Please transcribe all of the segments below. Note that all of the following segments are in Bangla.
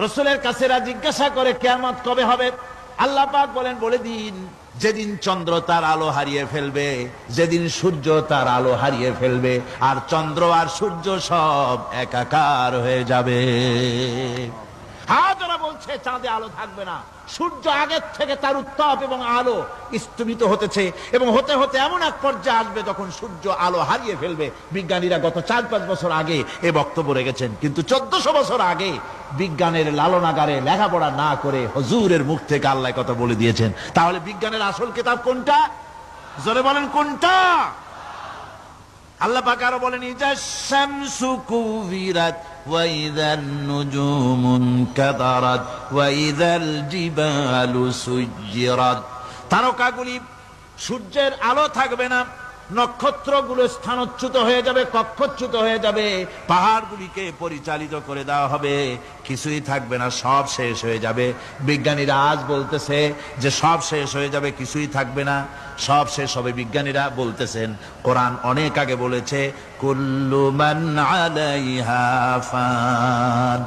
রাসূলের কাছে জিজ্ঞাসা করে কিয়ামত কবে হবে? আল্লাহ পাক বলেন, বলে দিন যেদিন চন্দ্র তার আলো হারিয়ে ফেলবে, যেদিন সূর্য তার আলো হারিয়ে ফেলবে, আর চন্দ্র আর সূর্য সব একাকার হয়ে যাবে। হাজারা বলছে চাঁদে আলো থাকবে না, সূর্য আগের থেকে তার উত্তাপ এবং আলো স্তমিত হতেছে, এবং হতে হতে এমন এক পর্যায়ে আসবে যখন সূর্য আলো হারিয়ে ফেলবে। বিজ্ঞানীরা গত 4-5 বছর আগে এ বক্তব্য রেখেছেন, কিন্তু 1400 বছর আগে বিজ্ঞানের লালনাগারে লেখাপড়া না করে হুজুরের মুখ থেকে আল্লাহ কথা বলে দিয়েছেন। তাহলে বিজ্ঞানের আসল কিতাব কোনটা? জোরে বলেন কোনটা? আল্লাহ পাক আরো বলেন, ইজা শামসু কুবিরাত ওয়া ইযান নুজুমু কাদারাত ওয়া ইযাল জিবালু সুজ্জিরাত। তারকাগুলি, সূর্যের আলো থাকবে না, নক্ষত্রগুলো স্থানচ্যুত হয়ে যাবে, কক্ষচ্যুত হয়ে যাবে, পাহাড়গুলিকে পরিচালিত করে দেওয়া হবে, কিছুই থাকবে না, সব শেষ হয়ে যাবে। বিজ্ঞানীরা আজ বলতেছে যে সব শেষ হয়ে যাবে, কিছুই থাকবে না, সব শেষ হবে। বিজ্ঞানীরা বলতেছেন, কোরআন অনেক আগে বলেছে, কুল্লু মান আলাইহা ফান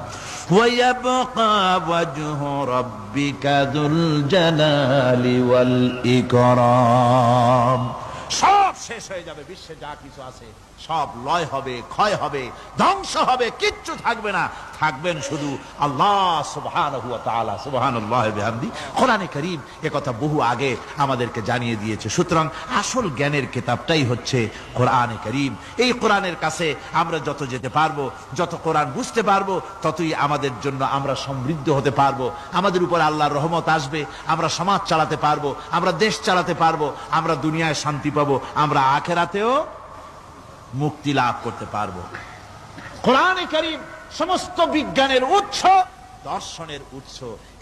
ওয়া ইয়াবকা ওয়াজহু রাব্বিকা যুল জালালি ওয়াল ইকরাম। সব শেষ হয়ে যাবে, বিশ্বে যা কিছু আছে সব লয় হবে, ক্ষয় হবে, ধ্বংস হবে, কিচ্ছু থাকবে না, থাকবেন শুধু আল্লাহ সুবহানাহু ওয়া তাআলা। সুবহানাল্লাহি ওয়া বিহামদি। কোরআনে কারীম এ কথা বহু আগে আমাদেরকে জানিয়ে দিয়েছে। সুতরাং আসল জ্ঞানের কিতাবটাই হচ্ছে কোরআনে কারীম। এই কোরআনের কাছে আমরা যত যেতে পারবো, যত কোরআন বুঝতে পারবো, ততই আমাদের জন্য আমরা সমৃদ্ধ হতে পারবো, আমাদের উপর আল্লাহর রহমত আসবে, আমরা সমাজ চালাতে পারবো, আমরা দেশ চালাতে পারবো, আমরা দুনিয়ায় শান্তি পাবো, আমরা আখিরাতেও মুক্তি লাভ করতে পারবো। কোরআনে কারীম সমস্ত বিজ্ঞানের উৎস, দর্শনের উৎস।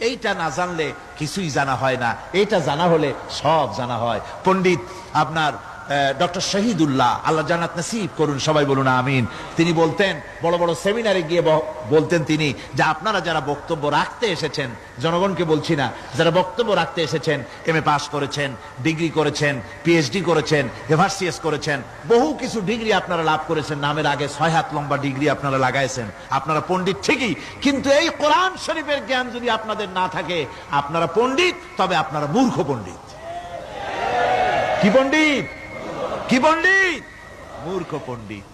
এইটা না জানলে কিছুই জানা হয় না, এইটা জানা হলে সব জানা হয়। পণ্ডিত আপনার ডক্টর শহীদুল্লাহ, আল্লাহ জান্নাত নসিব করুন, সবাই বলুন আমিন। তিনি বলতেন, বড় বড় সেমিনারে গিয়ে বলতেন তিনি, যে আপনারা যারা বক্তব্য রাখতে এসেছেন, জনগণকে বলছি না, যারা বক্তব্য রাখতে এসেছেন, এমএ পাস করেছেন, ডিগ্রি করেছেন, পিএইচডি করেছেন, এভারসিএস করেছেন, বহু কিছু ডিগ্রি আপনারা লাভ করেছেন, নামের আগে 6 হাত লম্বা ডিগ্রি আপনারা লাগাইছেন, আপনারা পণ্ডিত ঠিকই, কিন্তু এই কোরআন শরীফের জ্ঞান যদি আপনাদের না থাকে, আপনারা পণ্ডিত, তবে আপনারা মূর্খ পণ্ডিত। কি পণ্ডিত? কি পণ্ডিত? মূর্খ পণ্ডিত।